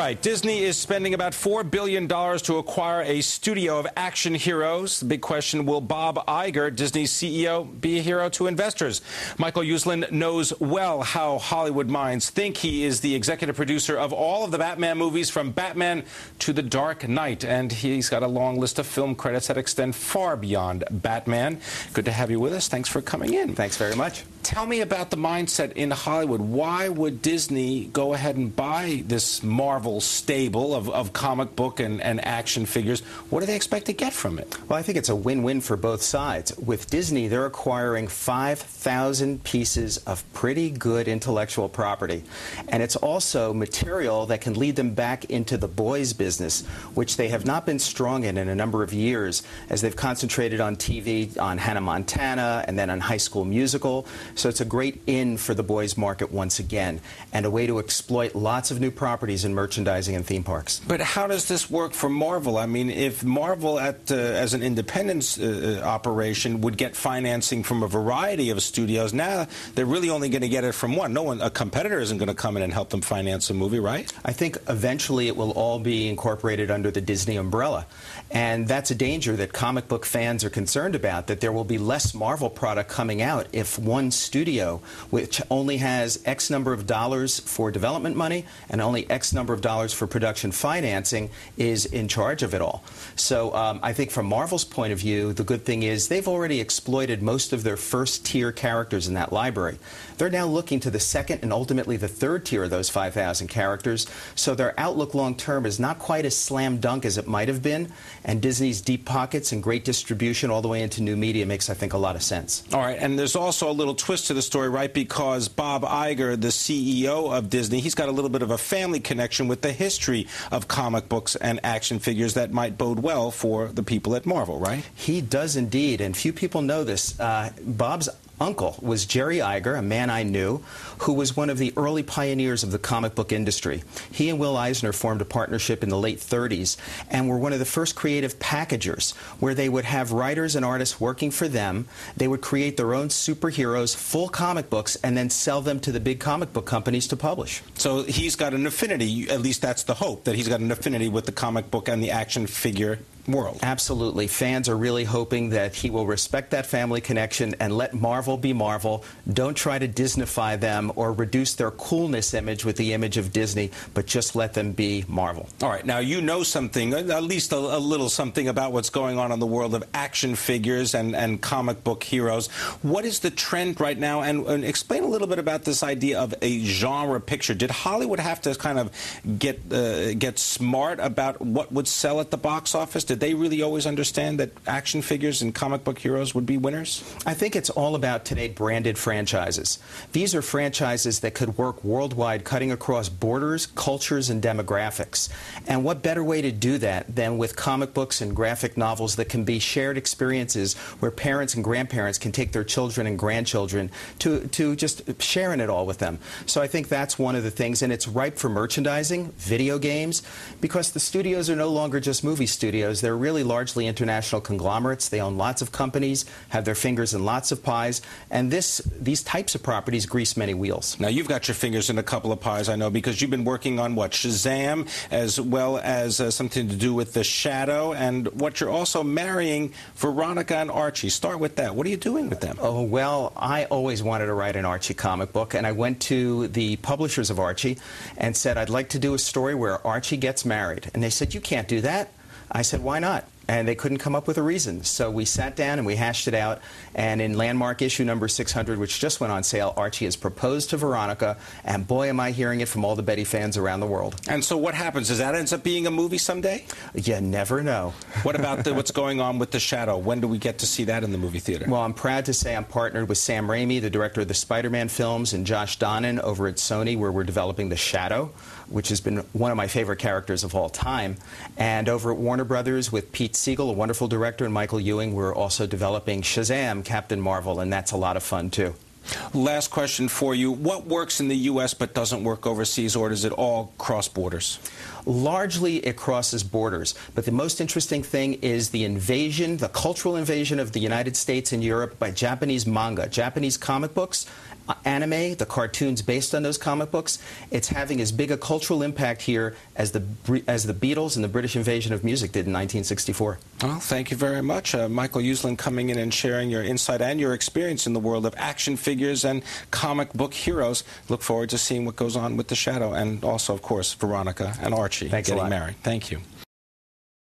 right, Disney is spending about $4 billion to acquire a studio of action heroes. The big question, will Bob Iger, Disney's CEO, be a hero to investors? Michael Uslan knows well how Hollywood minds think. He is the executive producer of all of the Batman movies, from Batman to The Dark Knight, and he's got a long list of film credits that extend far beyond Batman. Good to have you with us. Thanks for coming in. Thanks very much. Tell me about the mindset in Hollywood. Why would Disney go ahead and buy this Marvel stable of comic book and action figures? What do they expect to get from it? Well, I think it's a win-win for both sides. With Disney, they're acquiring 5,000 pieces of pretty good intellectual property. And it's also material that can lead them back into the boys business, which they have not been strong in a number of years, as they've concentrated on TV, on Hannah Montana, and then on High School Musical. So it's a great in for the boys market once again, and a way to exploit lots of new properties in merchandising and theme parks. But how does this work for Marvel? I mean, if Marvel, as an independent operation, would get financing from a variety of studios, now they're really only going to get it from one. A competitor isn't going to come in and help them finance a movie, right? I think eventually it will all be incorporated under the Disney umbrella. And that's a danger that comic book fans are concerned about, that there will be less Marvel product coming out if one studio, which only has X number of dollars for development money and only X number of dollars for production financing, is in charge of it all. So I think from Marvel's point of view, the good thing is they've already exploited most of their first-tier characters in that library. They're now looking to the second and ultimately the third tier of those 5,000 characters, so their outlook long-term is not quite as slam dunk as it might have been, and Disney's deep pockets and great distribution all the way into new media makes, I think, a lot of sense. All right, and there's also a little twist to the story, right? Because Bob Iger, the CEO of Disney, he's got a little bit of a family connection with the history of comic books and action figures that might bode well for the people at Marvel, right? He does indeed, and few people know this. Bob's uncle was Jerry Iger, a man I knew, who was one of the early pioneers of the comic book industry. He and Will Eisner formed a partnership in the late 30s and were one of the first creative packagers, where they would have writers and artists working for them. They would create their own superheroes, full comic books, and then sell them to the big comic book companies to publish. So he's got an affinity, at least that's the hope, that he's got an affinity with the comic book and the action figure world. Absolutely. Fans are really hoping that he will respect that family connection and let Marvel be Marvel. Don't try to Disneyfy them or reduce their coolness image with the image of Disney, but just let them be Marvel. All right. Now, you know something, at least a little something, about what's going on in the world of action figures and comic book heroes. What is the trend right now? And explain a little bit about this idea of a genre picture. Did Hollywood have to kind of get smart about what would sell at the box office? Did they really always understand that action figures and comic book heroes would be winners? I think it's all about today branded franchises. These are franchises that could work worldwide, cutting across borders, cultures, and demographics. And what better way to do that than with comic books and graphic novels that can be shared experiences where parents and grandparents can take their children and grandchildren to just sharing it all with them. So I think that's one of the things, and it's ripe for merchandising, video games, because the studios are no longer just movie studios. They're really largely international conglomerates. They own lots of companies, have their fingers in lots of pies, and these types of properties grease many wheels. Now, you've got your fingers in a couple of pies, I know, because you've been working on, what, Shazam, as well as something to do with The Shadow, and what you're also marrying Veronica and Archie. Start with that. What are you doing with them? Oh, well, I always wanted to write an Archie comic book, and I went to the publishers of Archie and said, I'd like to do a story where Archie gets married. And they said, you can't do that. I said, why not? And they couldn't come up with a reason. So we sat down and we hashed it out. And in Landmark issue number 600, which just went on sale, Archie has proposed to Veronica. And boy, am I hearing it from all the Betty fans around the world. And so what happens? Does that end up being a movie someday? You never know. What about what's going on with The Shadow? When do we get to see that in the movie theater? Well, I'm proud to say I'm partnered with Sam Raimi, the director of the Spider-Man films, and Josh Donnan over at Sony, where we're developing The Shadow, which has been one of my favorite characters of all time. And over at Warner Brothers with Pete Siegel, a wonderful director, and Michael Ewing, we're also developing Shazam, Captain Marvel, and that's a lot of fun, too. Last question for you. What works in the U.S. but doesn't work overseas, or does it all cross borders? largely it crosses borders. But the most interesting thing is the invasion, the cultural invasion of the United States and Europe by Japanese manga, Japanese comic books, anime, the cartoons based on those comic books. It's having as big a cultural impact here as the Beatles and the British invasion of music did in 1964. Well, thank you very much. Michael Uslan coming in and sharing your insight and your experience in the world of action figures and comic book heroes. Look forward to seeing what goes on with The Shadow and also, of course, Veronica and Archie getting married. Thank you.